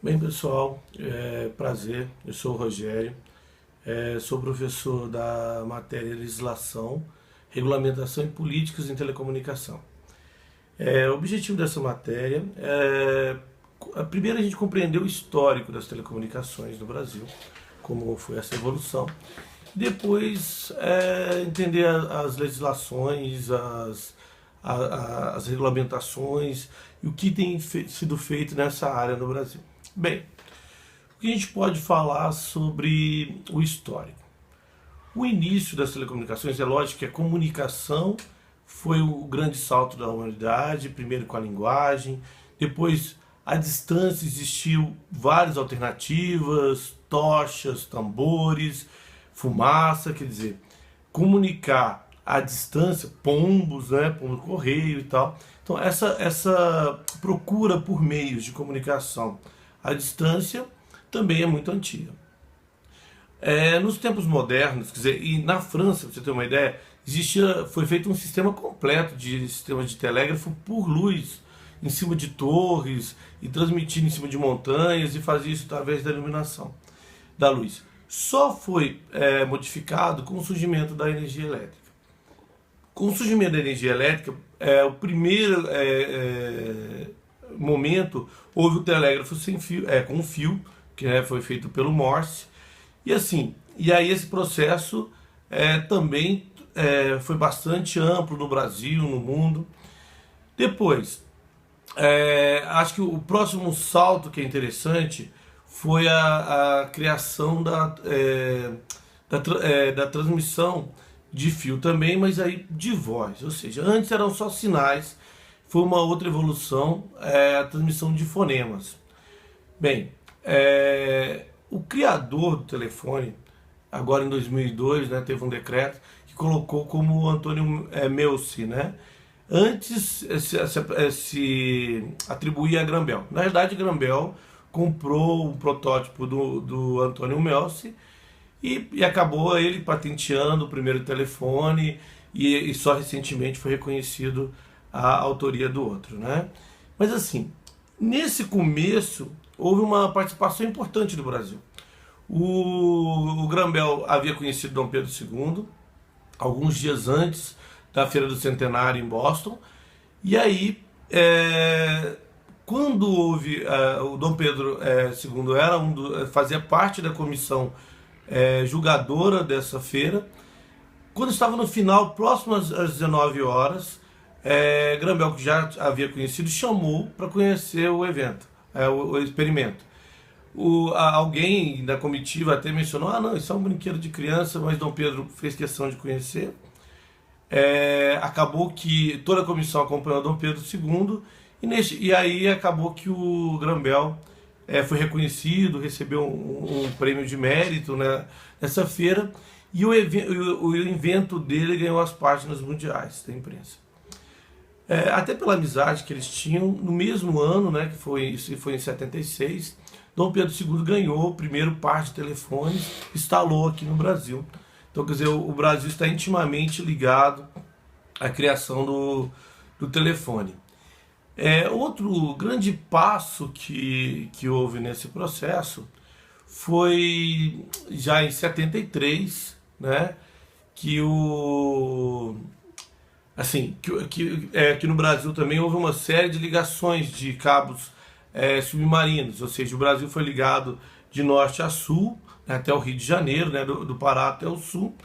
Bem, pessoal, prazer, eu sou o Rogério, sou professor da matéria Legislação, Regulamentação e Políticas em Telecomunicação. O objetivo dessa matéria primeiro a gente compreender o histórico das telecomunicações no Brasil, como foi essa evolução, depois entender as legislações, as regulamentações e o que tem sido feito nessa área no Brasil. Bem, o que a gente pode falar sobre o histórico? O início das telecomunicações, é lógico que a comunicação foi o grande salto da humanidade, primeiro com a linguagem, depois à distância existiu várias alternativas, tochas, tambores, fumaça, quer dizer, comunicar à distância, pombos, né, pombo correio e tal. Então essa procura por meios de comunicação à distância também é muito antiga. Nos tempos modernos, quer dizer, e na França, para você ter uma ideia, foi feito um sistema completo de sistemas de telégrafo por luz, em cima de torres, e transmitindo em cima de montanhas, e fazia isso através da iluminação da luz. Só foi modificado com o surgimento da energia elétrica. Com o surgimento da energia elétrica, o primeiro momento, houve o telégrafo sem fio, com fio, que foi feito pelo Morse, e aí esse processo também foi bastante amplo no Brasil, no mundo. Depois, acho que o próximo salto que é interessante foi a criação da transmissão de fio também, mas aí de voz, ou seja, antes eram só sinais, foi uma outra evolução, a transmissão de fonemas. Bem, o criador do telefone, agora em 2002, né, teve um decreto que colocou como Antônio Meucci, né? Antes se atribuía a Graham Bell. Na verdade, Graham Bell comprou um protótipo do Antônio Meucci e acabou ele patenteando o primeiro telefone e só recentemente foi reconhecido a autoria do outro, né? Mas assim, nesse começo houve uma participação importante do Brasil. O Graham Bell havia conhecido Dom Pedro II alguns dias antes da Feira do Centenário em Boston, e aí quando houve o Dom Pedro II fazia parte da comissão julgadora dessa feira. Quando estava no final, próximo às 19 horas, Graham Bell, que já havia conhecido, chamou para conhecer o evento, o experimento. Alguém da comitiva até mencionou: não, isso é um brinquedo de criança, mas Dom Pedro fez questão de conhecer. Acabou que toda a comissão acompanhou Dom Pedro II, e aí acabou que o Graham Bell foi reconhecido, recebeu um prêmio de mérito, né, nessa feira, e o invento dele ganhou as páginas mundiais da imprensa. Até pela amizade que eles tinham, no mesmo ano, né, isso foi em 76, Dom Pedro II ganhou o primeiro par de telefones, instalou aqui no Brasil. Então, quer dizer, o Brasil está intimamente ligado à criação do telefone. Outro grande passo que houve nesse processo foi já em 73, né, que no Brasil também houve uma série de ligações de cabos submarinos, ou seja, o Brasil foi ligado de norte a sul, né, até o Rio de Janeiro, né, do Pará até o sul,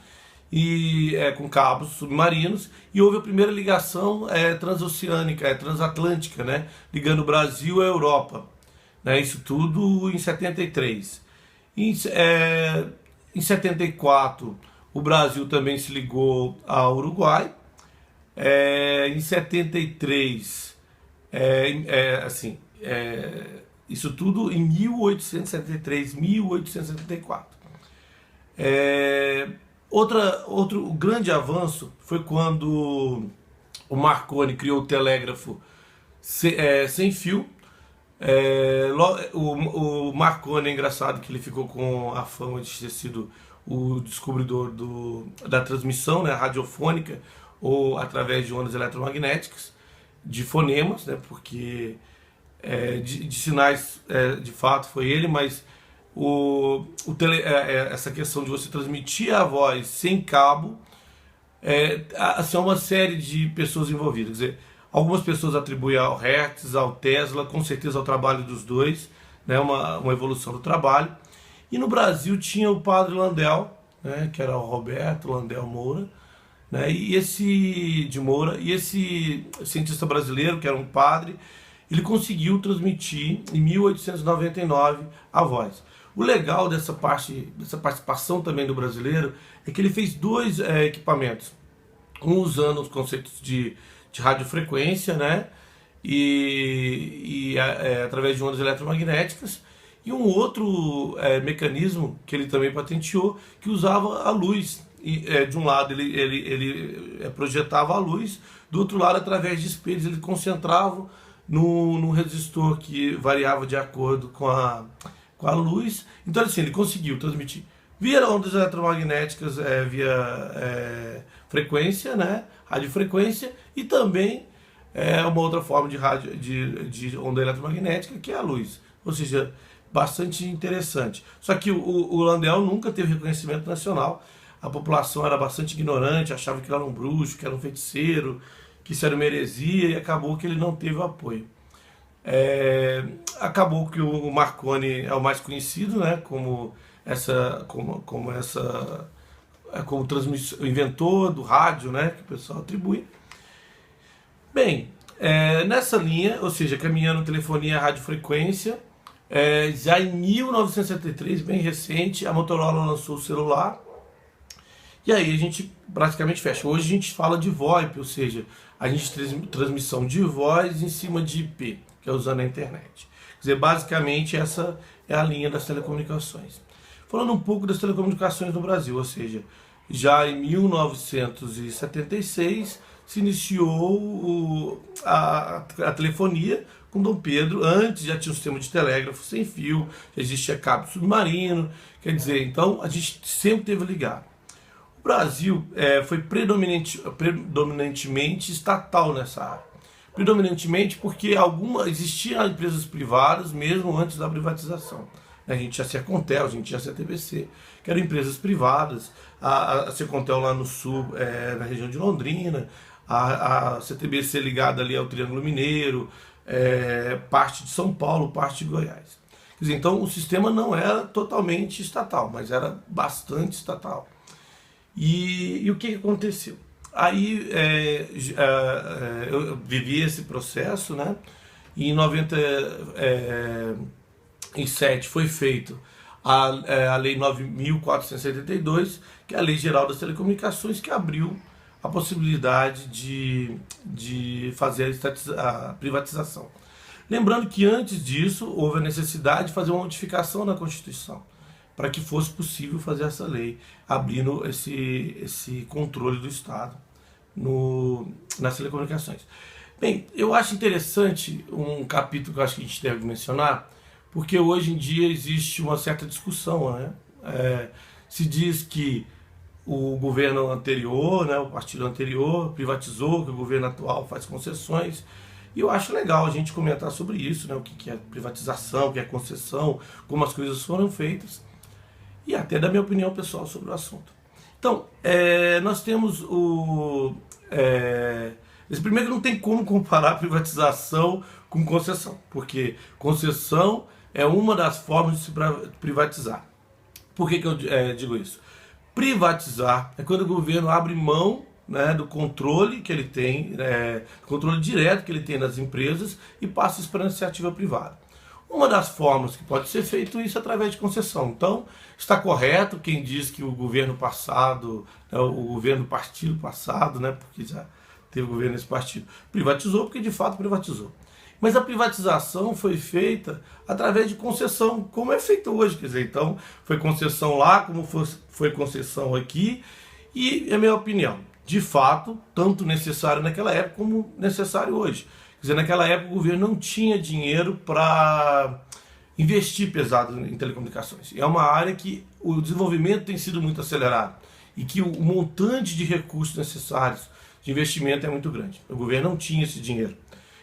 e com cabos submarinos, e houve a primeira ligação transoceânica, transatlântica, né, ligando o Brasil à Europa, né, isso tudo em 73. Em 74 o Brasil também se ligou ao Uruguai. Em 73, isso tudo em 1873, 1874. Outro grande avanço foi quando o Marconi criou o telégrafo sem fio. O Marconi é engraçado que ele ficou com a fama de ter sido o descobridor da transmissão, né, radiofônica, ou através de ondas eletromagnéticas, de fonemas, né, porque de sinais, de fato foi ele, mas essa questão de você transmitir a voz sem cabo, assim, é uma série de pessoas envolvidas. Quer dizer, algumas pessoas atribuem ao Hertz, ao Tesla, com certeza ao trabalho dos dois, né, uma evolução do trabalho. E no Brasil tinha o padre Landel, né, que era o Roberto Landel Moura, né, e esse cientista brasileiro, que era um padre, ele conseguiu transmitir em 1899 a voz. O legal dessa participação também do brasileiro é que ele fez dois equipamentos, um usando os conceitos de radiofrequência, né, através de ondas eletromagnéticas, e um outro mecanismo que ele também patenteou, que usava a luz. De um lado ele projetava a luz, do outro lado, através de espelhos, ele concentrava no resistor que variava de acordo com a luz. Então, assim, ele conseguiu transmitir via ondas eletromagnéticas, via frequência, né, radiofrequência, e também uma outra forma de onda eletromagnética, que é a luz. Ou seja, bastante interessante. Só que o Landel nunca teve reconhecimento nacional. A população era bastante ignorante, achava que ele era um bruxo, que era um feiticeiro, que isso era uma heresia, e acabou que ele não teve apoio. Acabou que o Marconi é o mais conhecido, né, como o inventor do rádio, né, que o pessoal atribui. Bem, nessa linha, ou seja, caminhando telefonia, radiofrequência, já em 1973, bem recente, a Motorola lançou o celular. E aí a gente praticamente fecha. Hoje a gente fala de VoIP, ou seja, a gente tem transmissão de voz em cima de IP, que é usando a internet. Quer dizer, basicamente essa é a linha das telecomunicações. Falando um pouco das telecomunicações no Brasil, ou seja, já em 1976 se iniciou a telefonia com Dom Pedro. Antes já tinha um sistema de telégrafo sem fio, já existia cabo submarino, quer dizer, então a gente sempre teve ligado. O Brasil foi predominantemente estatal nessa área. Predominantemente porque existiam empresas privadas mesmo antes da privatização. A gente tinha a Sercontel, a gente tinha a CTBC, que eram empresas privadas. A Sercontel lá no sul, na região de Londrina, a CTBC ligada ali ao Triângulo Mineiro, parte de São Paulo, parte de Goiás. Quer dizer, então o sistema não era totalmente estatal, mas era bastante estatal. E o que aconteceu? Aí eu vivi esse processo, né? E em 97 foi feito a Lei 9.472, que é a Lei Geral das Telecomunicações, que abriu a possibilidade de fazer a privatização. Lembrando que antes disso houve a necessidade de fazer uma modificação na Constituição, para que fosse possível fazer essa lei, abrindo esse controle do Estado nas telecomunicações. Bem, eu acho interessante um capítulo que eu acho que a gente deve mencionar, porque hoje em dia existe uma certa discussão, né? Se diz que o governo anterior, né, o partido anterior, privatizou, que o governo atual faz concessões. E eu acho legal a gente comentar sobre isso, né, o que é privatização, o que é concessão, como as coisas foram feitas, e até dar minha opinião pessoal sobre o assunto. Então, nós temos primeiro, não tem como comparar privatização com concessão, porque concessão é uma das formas de se privatizar. Por que eu digo isso? Privatizar é quando o governo abre mão, né, do controle que ele tem, controle direto que ele tem nas empresas, e passa isso para a iniciativa privada. Uma das formas que pode ser feito isso é através de concessão. Então, está correto quem diz que o governo passado, o governo do partido passado, né, porque já teve governo nesse partido, privatizou, porque de fato privatizou. Mas a privatização foi feita através de concessão, como é feito hoje. Quer dizer, então, foi concessão lá, como foi concessão aqui, e, a minha opinião, de fato, tanto necessário naquela época como necessário hoje. Quer dizer, naquela época o governo não tinha dinheiro para investir pesado em telecomunicações. É uma área que o desenvolvimento tem sido muito acelerado e que o montante de recursos necessários de investimento é muito grande. O governo não tinha esse dinheiro.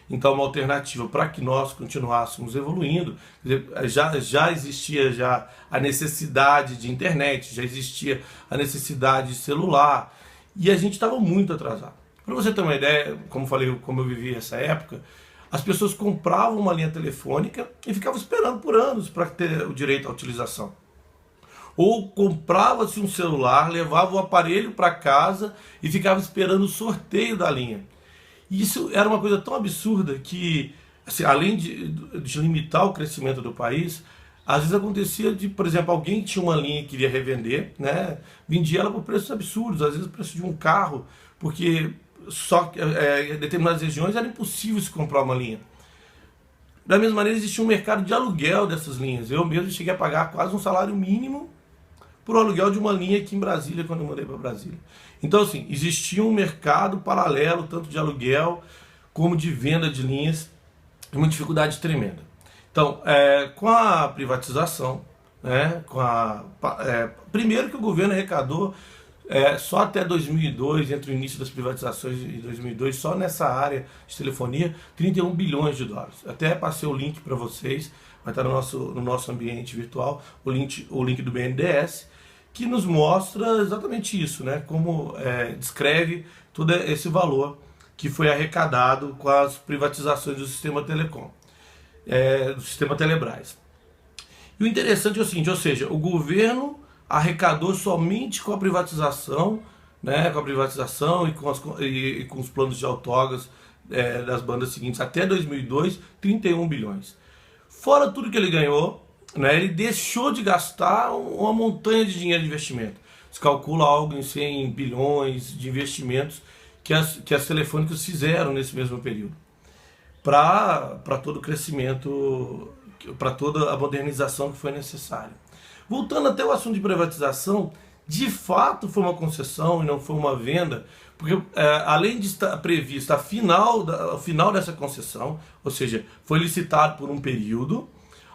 então uma alternativa para que nós continuássemos evoluindo. Quer dizer, já existia já a necessidade de internet, já existia a necessidade de celular, e a gente estava muito atrasado. Para você ter uma ideia, como falei, como eu vivi essa época, as pessoas compravam uma linha telefônica e ficavam esperando por anos para ter o direito à utilização. Ou comprava-se um celular, levava o aparelho para casa e ficava esperando o sorteio da linha. E isso era uma coisa tão absurda que, assim, além de limitar o crescimento do país, às vezes acontecia de, por exemplo, alguém tinha uma linha e queria revender, né? Vendia ela por preços absurdos, às vezes o preço de um carro, porque só em determinadas regiões era impossível se comprar uma linha. Da mesma maneira, existia um mercado de aluguel dessas linhas. Eu mesmo cheguei a pagar quase um salário mínimo por aluguel de uma linha aqui em Brasília, quando eu mudei para Brasília. Então, assim, existia um mercado paralelo, tanto de aluguel como de venda de linhas, e uma dificuldade tremenda. Então, com a privatização, né, primeiro que o governo arrecadou só até 2002, entre o início das privatizações e 2002, só nessa área de telefonia, 31 bilhões de dólares. Até passei o link para vocês, vai estar no nosso ambiente virtual, o link do BNDES, que nos mostra exatamente isso, né? Como descreve todo esse valor que foi arrecadado com as privatizações do sistema telecom, do sistema Telebrás. E o interessante é o seguinte, ou seja, o governo arrecadou somente com a privatização, né, e com os planos de outorgas das bandas seguintes até 2002, 31 bilhões. Fora tudo que ele ganhou, né, ele deixou de gastar uma montanha de dinheiro de investimento. Se calcula algo em 100 bilhões de investimentos que as telefônicas fizeram nesse mesmo período, para todo o crescimento, para toda a modernização que foi necessária. Voltando até o assunto de privatização, de fato foi uma concessão e não foi uma venda, porque além de estar prevista o final dessa concessão, ou seja, foi licitado por um período,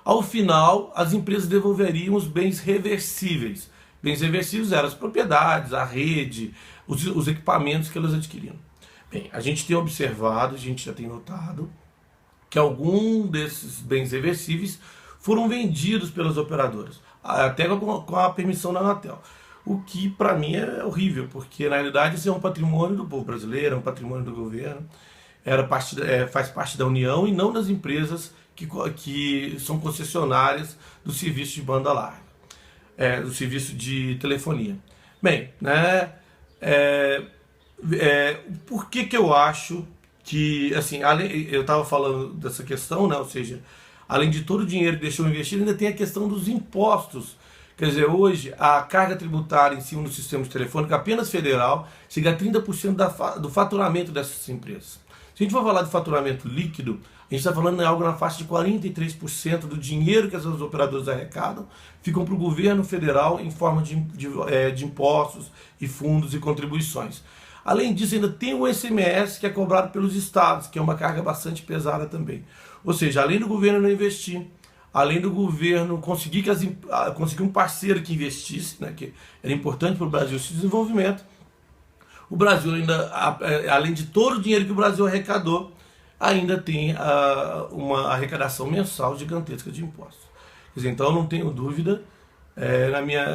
ao final as empresas devolveriam os bens reversíveis. Bens reversíveis eram as propriedades, a rede, os equipamentos que elas adquiriam. Bem, a gente tem observado, a gente já tem notado, que algum desses bens reversíveis foram vendidos pelas operadoras, até com a permissão da Anatel. O que para mim é horrível, porque na realidade isso é um patrimônio do povo brasileiro, é um patrimônio do governo, faz parte da União e não das empresas que são concessionárias do serviço de banda larga, do serviço de telefonia. Bem, né, por que eu acho que, assim, eu estava falando dessa questão, né, ou seja, além de todo o dinheiro que deixou investido, ainda tem a questão dos impostos. Quer dizer, hoje a carga tributária em cima do sistema de telefônica, apenas federal, chega a 30% do faturamento dessas empresas. Se a gente for falar de faturamento líquido, a gente está falando de algo na faixa de 43% do dinheiro que essas operadoras arrecadam, ficam para o governo federal em forma de impostos e fundos e contribuições. Além disso, ainda tem o ICMS que é cobrado pelos estados, que é uma carga bastante pesada também. Ou seja, além do governo não investir, além do governo conseguir um parceiro que investisse, né, que era importante para o Brasil esse desenvolvimento, o Brasil ainda, além de todo o dinheiro que o Brasil arrecadou, ainda tem uma arrecadação mensal gigantesca de impostos. Quer dizer, então eu não tenho dúvida,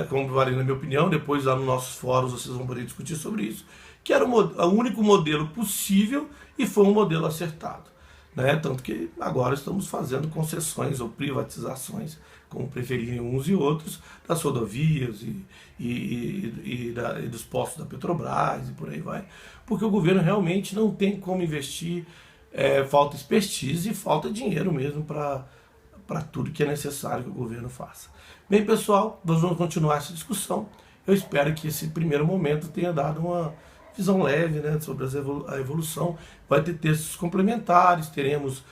como falei, na minha opinião, depois lá nos nossos fóruns vocês vão poder discutir sobre isso, que era o único modelo possível e foi um modelo acertado. Né? Tanto que agora estamos fazendo concessões ou privatizações, como preferirem uns e outros, das rodovias e dos postos da Petrobras e por aí vai. Porque o governo realmente não tem como investir, falta expertise e falta dinheiro mesmo para tudo que é necessário que o governo faça. Bem, pessoal, nós vamos continuar essa discussão. Eu espero que esse primeiro momento tenha dado uma visão leve, né, sobre a evolução. Vai ter textos complementares, teremos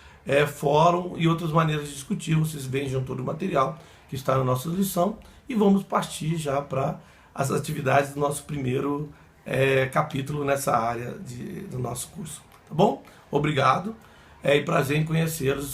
fórum e outras maneiras de discutir. Vocês vejam todo o material que está na nossa lição e vamos partir já para as atividades do nosso primeiro capítulo nessa área do nosso curso. Tá bom? Obrigado e prazer em conhecê-los.